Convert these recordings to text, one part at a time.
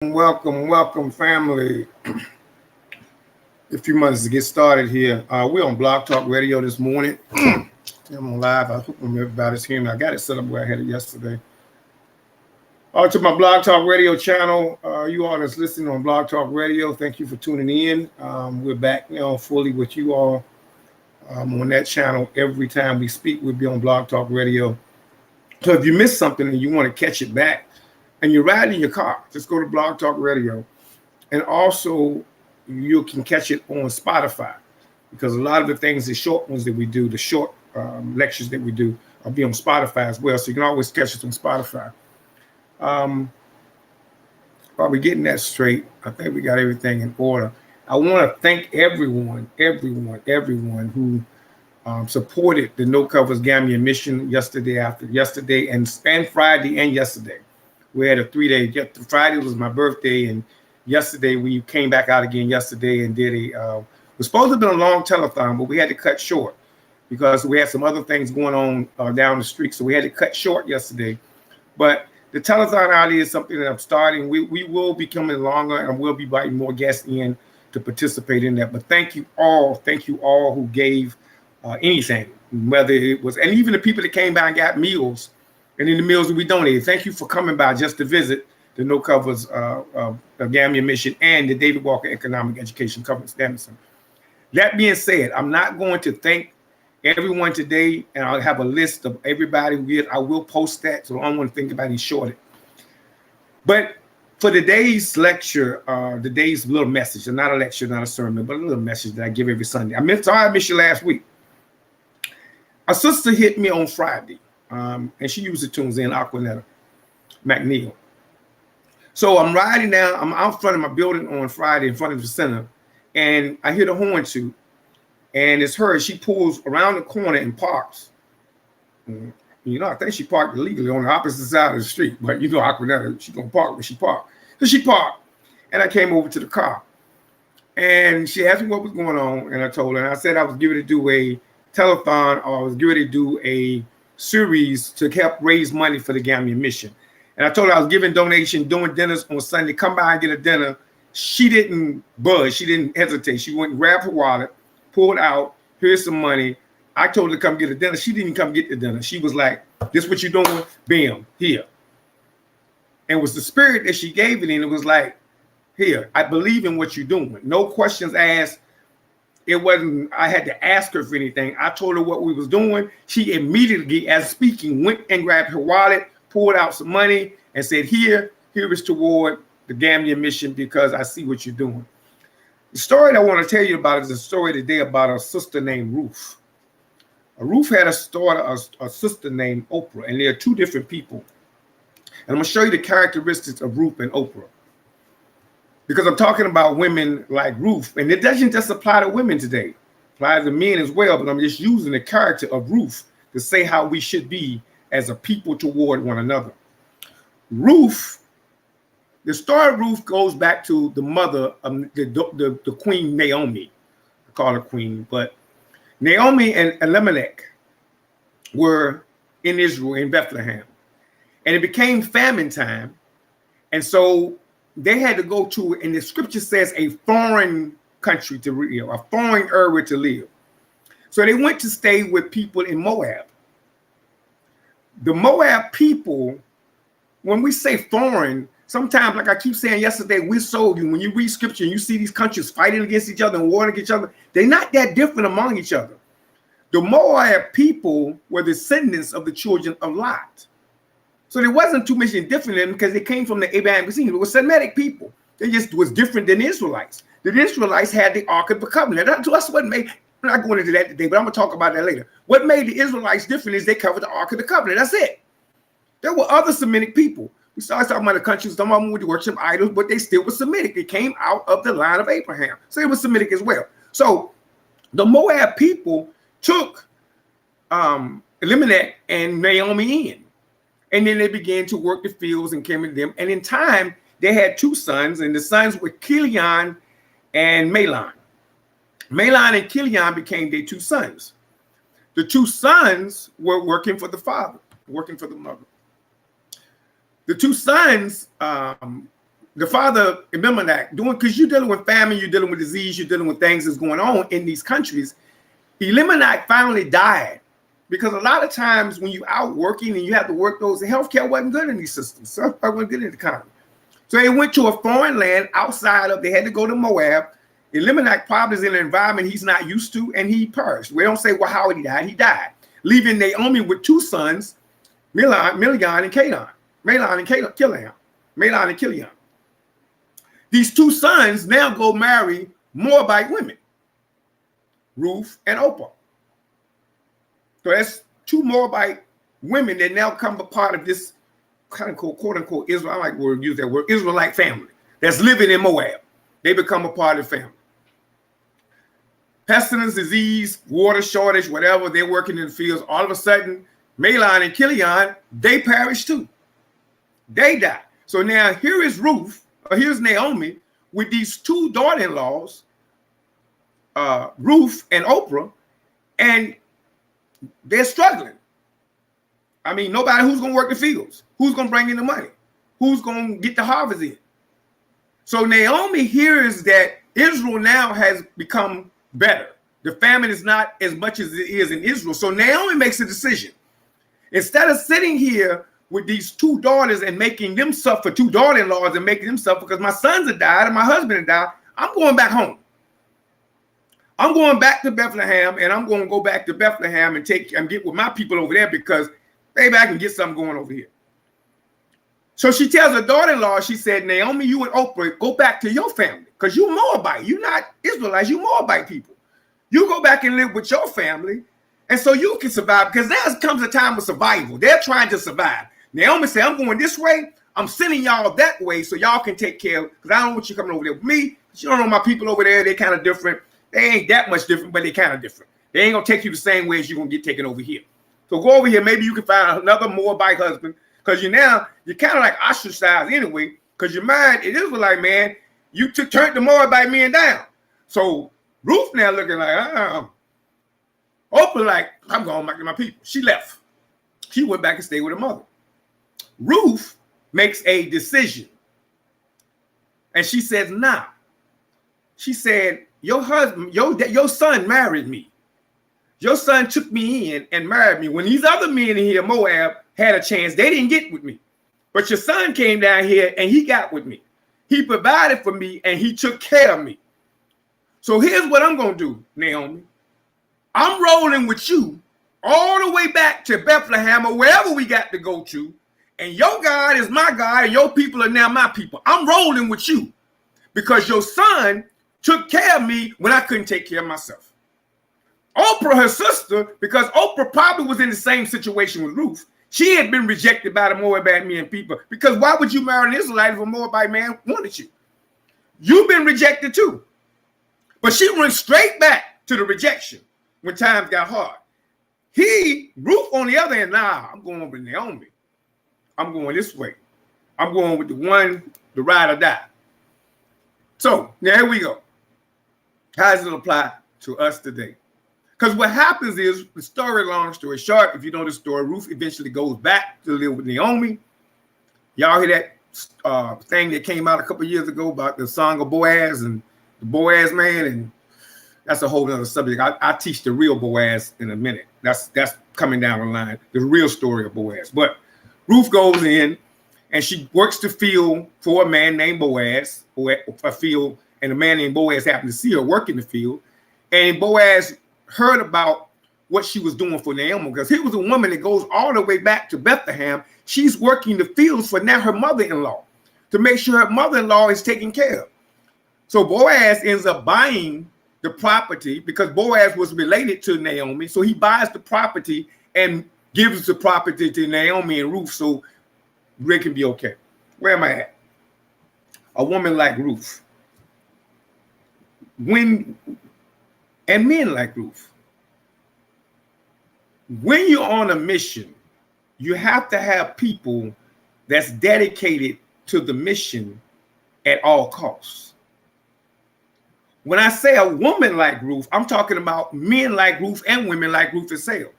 Welcome, family. A few months to get started here. We're on Blog Talk Radio this morning. I'm on live. I hope everybody's hearing me. I got it set up where I had it yesterday. To my Blog Talk Radio channel. You all that's listening on Blog Talk Radio, thank you for tuning in. We're back now fully with you all on that channel. Every time we speak, we'll be on Blog Talk Radio. So if you missed something and you want to catch it back, and you're riding in your car, just go to Blog Talk Radio. And also, you can catch it on Spotify, because a lot of the things, the short ones that we do, the short lectures that we do, will be on Spotify as well. So you can always catch us on Spotify. While we're getting that straight, I think we got everything in order. I want to thank everyone who supported the No Covers Gambia mission yesterday and Friday and yesterday. We had a 3-day. Friday was my birthday, and yesterday we came back out again yesterday and did a. It was supposed to have been a long telethon, but we had to cut short because we had some other things going on down the street, so we had to cut short yesterday. But the telethon idea is something that I'm starting. We will be coming longer, and we'll be inviting more guests in to participate in that. But thank you all who gave anything, whether it was, and even the people that came by and got meals. And in the meals that we donated, thank you for coming by just to visit the No Covers Gambia mission and the David Walker Economic Education Conference. That being said, I'm not going to thank everyone today, and I'll have a list of everybody. I will post that, so I don't want to think about any short. But for today's lecture, the day's little message, and not a lecture, not a sermon, but a little message that I give every Sunday. I missed you last week. A sister hit me on Friday. And she usually tunes in, Aquanetta McNeil. So I'm riding down, I'm out front of my building on Friday in front of the center, and I hear the horn toot, and it's her. She pulls around the corner and parks. I think she parked illegally on the opposite side of the street, but Aquanetta, she's gonna park where she parked. So she parked, and I came over to the car, and she asked me what was going on, and I told her, and I said I was getting to do a telethon, or I was getting to do a series to help raise money for the Gambia mission. And I told her I was giving donation, doing dinners on Sunday. Come by and get a dinner. She didn't budge. She didn't hesitate. She went and grabbed her wallet, pulled out, here's some money. I told her to come get a dinner. She didn't come get the dinner. She was like, this what you doing? Bam, here. And it was the spirit that she gave it in. It was like, here, I believe in what you're doing. No questions asked. It wasn't, I had to ask her for anything. I told her what we was doing. She immediately, as speaking, went and grabbed her wallet, pulled out some money, and said, here is toward the Gambia mission because I see what you're doing. The story that I want to tell you about is a story today about a sister named Ruth. Ruth had a sister named Oprah, and they're two different people. And I'm going to show you the characteristics of Ruth and Oprah, because I'm talking about women like Ruth, and it doesn't just apply to women today. It applies to men as well, but I'm just using the character of Ruth to say how we should be as a people toward one another. Ruth, the story of Ruth goes back to the mother of the queen Naomi. I call her queen, but Naomi and Elimelech were in Israel, in Bethlehem, and it became famine time, and so they had to go to, and the scripture says, a foreign country to live, a foreign area to live. So they went to stay with people in Moab. The Moab people, when we say foreign, sometimes, like I keep saying yesterday, we sold you. When you read scripture and you see these countries fighting against each other and warring against each other, they're not that different among each other. The Moab people were descendants of the children of Lot. So there wasn't too much different in them because they came from the Abrahamic scene. It was Semitic people. They just was different than the Israelites. The Israelites had the Ark of the Covenant. That's what made, I'm not going into that today, but I'm going to talk about that later. What made the Israelites different is they covered the Ark of the Covenant. That's it. There were other Semitic people. We started talking about the countries, some of them would worship idols, but they still were Semitic. They came out of the line of Abraham. So they were Semitic as well. So the Moab people took Elimelech and Naomi in. And then they began to work the fields and came to them. And in time, they had two sons, and the sons were Kilion and Mahlon. Mahlon and Kilion became their two sons. The two sons were working for the father, working for the mother. The two sons, the the father Elimelech, because you're dealing with famine, you're dealing with disease, you're dealing with things that's going on in these countries. Elimelech finally died because a lot of times when you're out working and you have to work those, the healthcare wasn't good in these systems. So it wasn't good in the economy. So they went to a foreign land outside of, they had to go to Moab. Elimelech probably is in an environment he's not used to, and he perished. We don't say, well, how he died. He died, leaving Naomi with two sons, Mahlon and Chilion. These two sons now go marry Moabite women, Ruth and Oprah. So that's two Moabite women that now become a part of this kind of quote unquote Israel. I like to use that word, Israelite family that's living in Moab. They become a part of the family. Pestilence, disease, water shortage, whatever, they're working in the fields. All of a sudden, Mahlon and Chilion, they perish too. They die. So now here is Ruth, or here's Naomi with these two daughter-in-laws, Ruth and Oprah, and they're struggling. I mean, nobody who's going to work the fields, who's going to bring in the money, who's going to get the harvest in. So Naomi hears that Israel now has become better. The famine is not as much as it is in Israel. So Naomi makes a decision. Instead of sitting here with these two daughters and making them suffer, two daughter-in-laws and making them suffer because my sons have died and my husband have died, I'm going back home. I'm going back to Bethlehem, and I'm going to go back to Bethlehem and get with my people over there because maybe I can get something going over here. So she tells her daughter-in-law, she said, Naomi, you and Oprah, go back to your family because you're Moabite. You're not Israelites, you're Moabite people. You go back and live with your family, and so you can survive because there comes a time of survival. They're trying to survive. Naomi said, I'm going this way. I'm sending y'all that way so y'all can take care of, because I don't want you coming over there with me. You don't know my people over there. They're kind of different. They ain't that much different, but they're kind of different. They ain't going to take you the same way as you're going to get taken over here. So go over here. Maybe you can find another Moabite husband because you're kind of like ostracized anyway because you're married. It is like, man, you turned the Moabite men down. So Ruth now looking like, Oprah like, I'm going back to my people. She left. She went back and stayed with her mother. Ruth makes a decision. And she says, nah. She said, your husband, your son married me. Your son took me in and married me. When these other men in here, Moab, had a chance, they didn't get with me. But your son came down here and he got with me. He provided for me and he took care of me. So here's what I'm going to do, Naomi. I'm rolling with you all the way back to Bethlehem or wherever we got to go to. And your God is my God and your people are now my people. I'm rolling with you because your son took care of me when I couldn't take care of myself. Oprah, her sister, because Oprah probably was in the same situation with Ruth. She had been rejected by the Moabite men people because why would you marry an Israelite if a Moabite man wanted you? You've been rejected too. But she went straight back to the rejection when times got hard. Ruth on the other hand, I'm going over to Naomi. I'm going this way. I'm going with the ride or die. So now here we go. How does it apply to us today? Because what happens is, the story, long story short, if you know the story, Ruth eventually goes back to live with Naomi. Y'all hear that thing that came out a couple of years ago about the song of Boaz and the Boaz man? And that's a whole other subject. I teach the real Boaz in a minute. That's coming down the line, the real story of Boaz. But Ruth goes in and she works the field for a man named Boaz, a field, and a man named Boaz happened to see her work in the field. And Boaz heard about what she was doing for Naomi because he was a woman that goes all the way back to Bethlehem. She's working the fields for now her mother-in-law to make sure her mother-in-law is taken care of. So Boaz ends up buying the property because Boaz was related to Naomi. So he buys the property and gives the property to Naomi and Ruth so Rick can be okay. Where am I at? A woman like Ruth. And men like Ruth. When you're on a mission, you have to have people that's dedicated to the mission at all costs. When I say a woman like Ruth, I'm talking about men like Ruth and women like Ruth herself.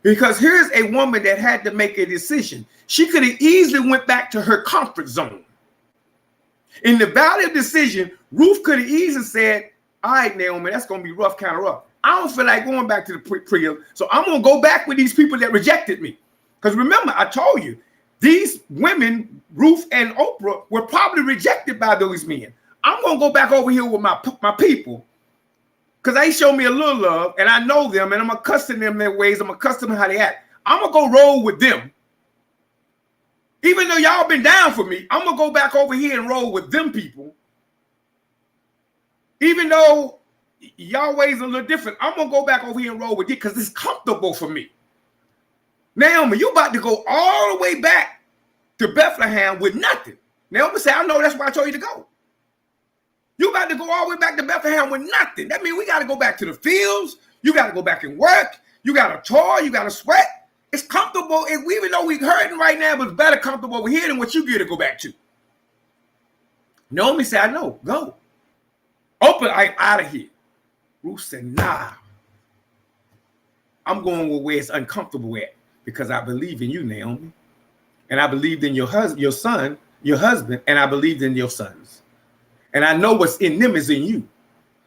Because here's a woman that had to make a decision. She could have easily went back to her comfort zone. In the valley of decision, Ruth could have easily said, all right, Naomi, that's going to be rough, kind of rough. I don't feel like going back to the Priya, so I'm going to go back with these people that rejected me. Because remember, I told you, these women, Ruth and Oprah, were probably rejected by those men. I'm going to go back over here with my people because they show me a little love, and I know them, and I'm accustomed to them their ways. I'm accustomed to how they act. I'm going to go roll with them. Even though y'all been down for me, I'm going to go back over here and roll with them people. Even though y'all ways are a little different, I'm going to go back over here and roll with you because it's comfortable for me. Naomi, you about to go all the way back to Bethlehem with nothing. Naomi said, I know, that's why I told you to go. You about to go all the way back to Bethlehem with nothing. That means we got to go back to the fields. You got to go back and work. You got to toil. You got to sweat. It's comfortable. And even though we're hurting right now, but it's better comfortable over here than what you get to go back to. Naomi said, I know, go. Open, I'm out of here. Ruth said, nah. I'm going where it's uncomfortable at. Because I believe in you, Naomi. And I believed in your husband, and I believed in your sons. And I know what's in them is in you.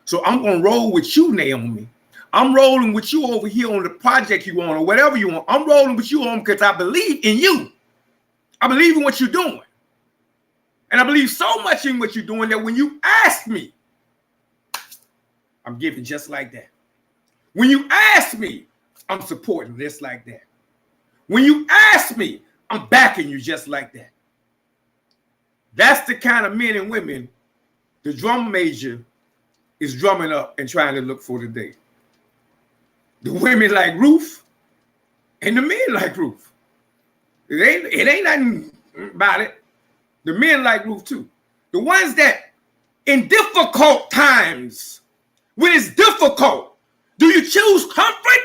So I'm going to roll with you, Naomi. I'm rolling with you over here on the project you want or whatever you want. I'm rolling with you on because I believe in you. I believe in what you're doing. And I believe so much in what you're doing that when you ask me, I'm giving just like that. When you ask me, I'm supporting just like that. When you ask me, I'm backing you just like that. That's the kind of men and women the drum major is drumming up and trying to look for today. The women like Ruth and the men like Ruth. It ain't nothing about it. The men like Ruth too. The ones that in difficult times, when it's difficult, do you choose comfort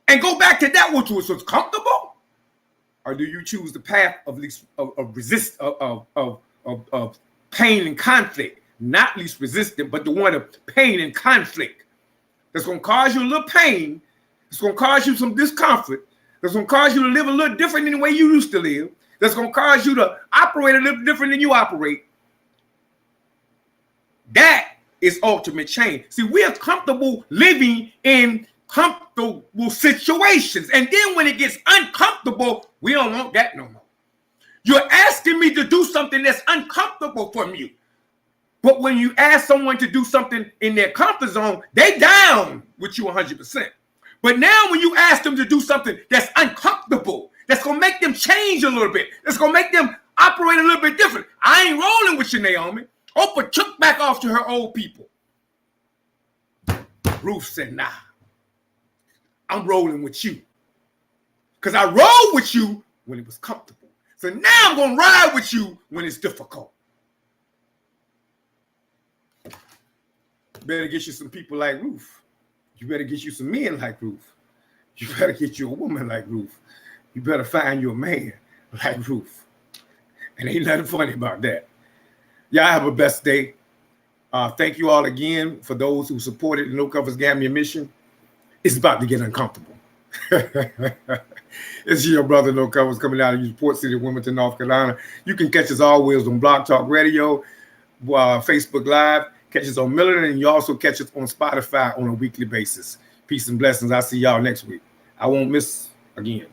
and go back to that which was comfortable? Or do you choose the path of pain and conflict? Not least resistant, but the one of pain and conflict. That's going to cause you a little pain. It's going to cause you some discomfort. That's going to cause you to live a little different than the way you used to live. That's going to cause you to operate a little different than you operate. That is ultimate change. See, we are comfortable living in comfortable situations. And then when it gets uncomfortable, we don't want that no more. You're asking me to do something that's uncomfortable for you. But when you ask someone to do something in their comfort zone, they down with you 100%. But now when you ask them to do something that's uncomfortable, that's going to make them change a little bit, that's going to make them operate a little bit different. I ain't rolling with you, Naomi. Oprah took back off to her old people. Ruth said, nah, I'm rolling with you. Because I rolled with you when it was comfortable. So now I'm going to ride with you when it's difficult. You better get you some people like Ruth. You better get you some men like Ruth. You better get you a woman like Ruth. You better find you a man like Ruth. And ain't nothing funny about that. Y'all have a best day. Thank you all again for those who supported the No Covers Gambia mission. It's about to get uncomfortable. It's your brother No Covers coming out of Port City, Wilmington, North Carolina. You can catch us always on Blog Talk Radio, Facebook Live. Catch us on Miller, and you also catch us on Spotify on a weekly basis. Peace and blessings. I'll see y'all next week. I won't miss again.